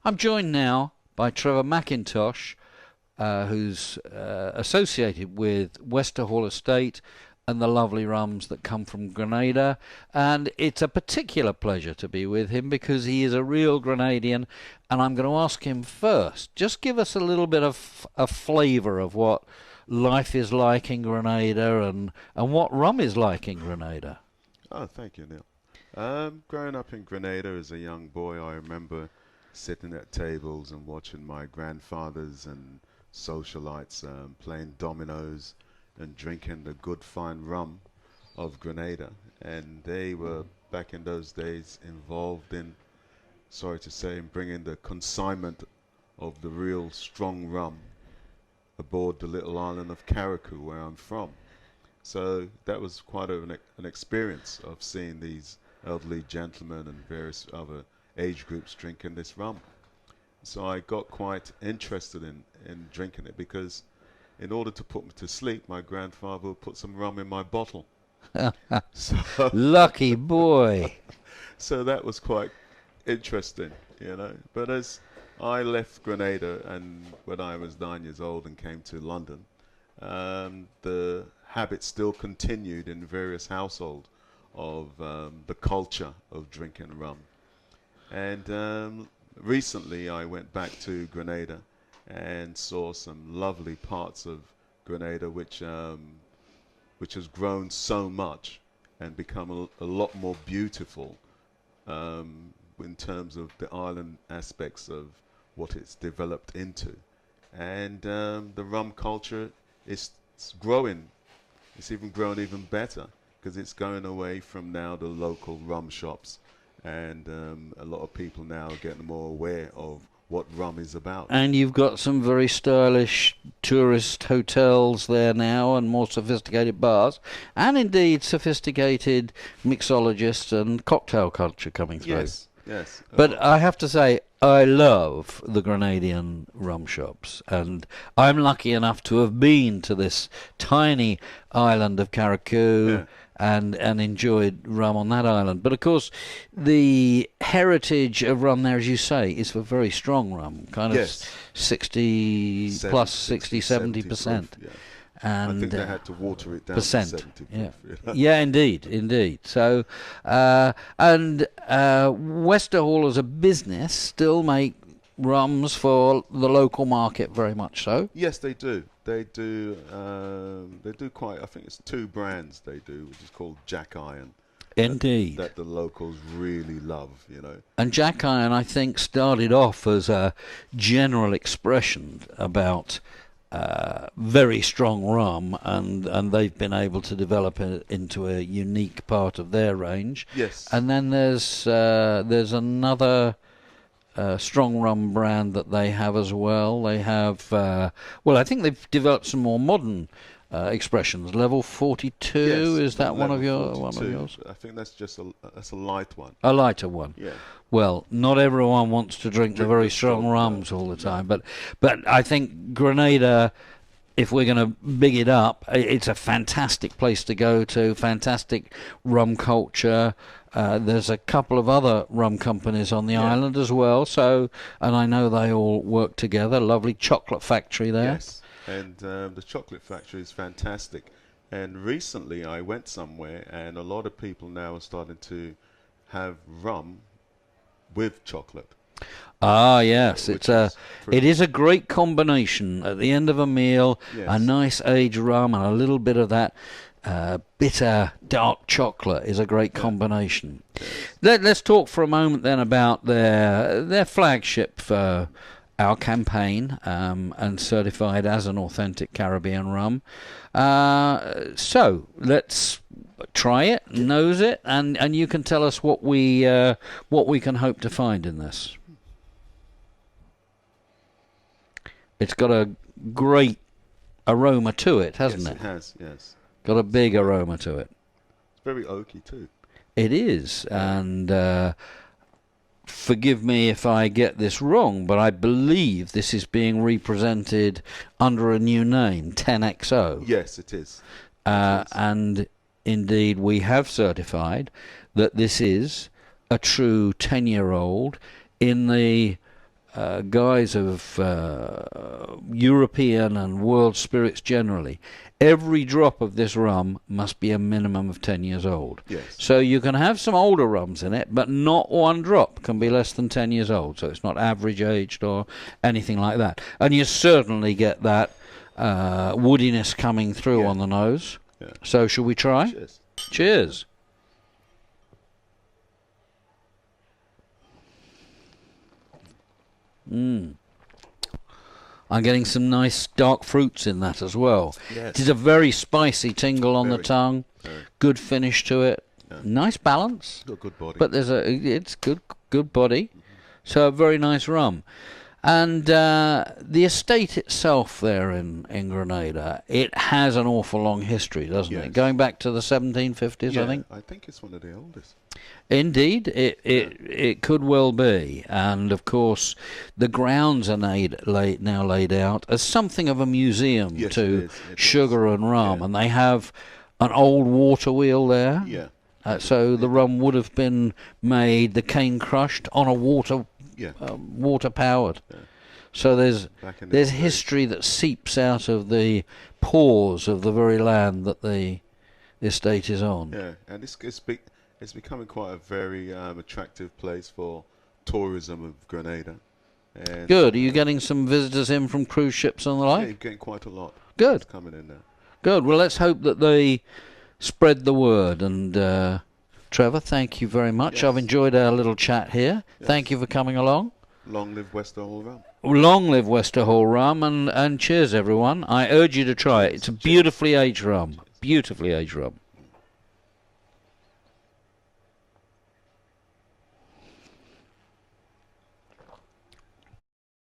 I'm joined now by Trevor McKintosh, who's associated with Westerhall Estate and the lovely rums that come from Grenada. And it's a particular pleasure to be with him because he is a real Grenadian. And I'm going to ask him first, just give us a little bit of a flavour of what life is like in Grenada and what rum is like in Grenada. Oh, thank you, Neil. Growing up in Grenada as a young boy, I remember sitting at tables and watching my grandfathers and socialites playing dominoes and drinking the good fine rum of Grenada. And they were, back in those days, involved in, sorry to say, in bringing the consignment of the real strong rum aboard the little island of Carriacou, where I'm from. So that was quite an experience of seeing these elderly gentlemen and various other age groups drinking this rum. So I got quite interested in drinking it because in order to put me to sleep, my grandfather would put some rum in my bottle. So Lucky boy. so that was quite interesting, you know. But as I left Grenada and when I was 9 years old and came to London, the habit still continued in various households of the culture of drinking rum. And recently I went back to Grenada and saw some lovely parts of Grenada which has grown so much and become a lot more beautiful in terms of the island aspects of what it's developed into. And the rum culture is growing. It's even grown even better because it's going away from now the local rum shops, and a lot of people now are getting more aware of what rum is about. And you've got some very stylish tourist hotels there now and more sophisticated bars and indeed sophisticated mixologists and cocktail culture coming through. Yes, yes. But I have to say, I love the Grenadian rum shops, and I'm lucky enough to have been to this tiny island of Carriacou. Yeah. And enjoyed rum on that island. But of course, the heritage of rum there, as you say, is for very strong rum, kind of Yes. 60 plus 60, 70%. Proof, yeah. And I think they had to water it down percent. to 70 Yeah. proof. You know? Yeah, indeed. So, Westerhall as a business still make rums for the local market, very much so. Yes, they do. They do. They do quite. I think it's 2 brands they do, which is called Jack Iron. Indeed. That the locals really love, you know. And Jack Iron, I think, started off as a general expression about very strong rum, and they've been able to develop it into a unique part of their range. Yes. And then there's another strong rum brand that they have as well. They have, I think they've developed some more modern expressions. Level 42, Yes, is that one of level yours? 42. I think that's just a light one. A lighter one. Yeah. Well, not everyone wants to drink the very strong rums all the time, but I think Grenada, if we're going to big it up, it's a fantastic place to go to, fantastic rum culture. There's a couple of other rum companies on the island as well, so, and I know they all work together. Lovely chocolate factory there. Yes, and the chocolate factory is fantastic. And recently I went somewhere, and a lot of people now are starting to have rum with chocolate. Ah, yes, Which it is a great combination. At the end of a meal, Yes. a nice aged rum and a little bit of that bitter dark chocolate is a great combination. Yes. Let's talk for a moment then about their flagship for our campaign, and certified as an authentic Caribbean rum. So let's try it, nose it, and you can tell us what we can hope to find in this. It's got a great aroma to it, hasn't Yes, it? it has, yes. Got a big aroma to it. It's very oaky too. It is, and forgive me if I get this wrong, but I believe this is being represented under a new name, 10XO. Yes, it is. It is. And indeed, we have certified that this is a true 10-year-old in the guise of European and world spirits generally, every drop of this rum must be a minimum of 10 years old. Yes. So you can have some older rums in it, but not one drop can be less than 10 years old. So it's not average aged or anything like that. And you certainly get that woodiness coming through on the nose. Yeah. So should we try? Cheers. Cheers. I'm getting some nice dark fruits in that as well. Yes. It is a very spicy tingle on the tongue. Very. Good finish to it. Yeah. Nice balance. Got good body. But it's good body. So a very nice rum. And the estate itself there in Grenada, it has an awful long history, doesn't it? Going back to the 1750s, I think. I think it's one of the oldest. Indeed, it could well be. And of course, the grounds are now laid out as something of a museum to sugar and rum, and they have an old water wheel there. Yeah. So the rum would have been made, the cane crushed on a water powered. Yeah. So there's history that seeps out of the pores of the very land that the estate is on. Yeah, and it's becoming quite a very attractive place for tourism of Grenada. And good. Are you getting some visitors in from cruise ships and the like? Yeah, you're getting quite a lot. Good. Coming in there. Good. Well, let's hope that they spread the word. And Trevor, thank you very much. Yes. I've enjoyed our little chat here. Yes. Thank you for coming along. Long live Westerhall Rum. Long live Westerhall Rum, and cheers, everyone. I urge you to try it. It's a beautifully aged rum. Beautifully aged rum.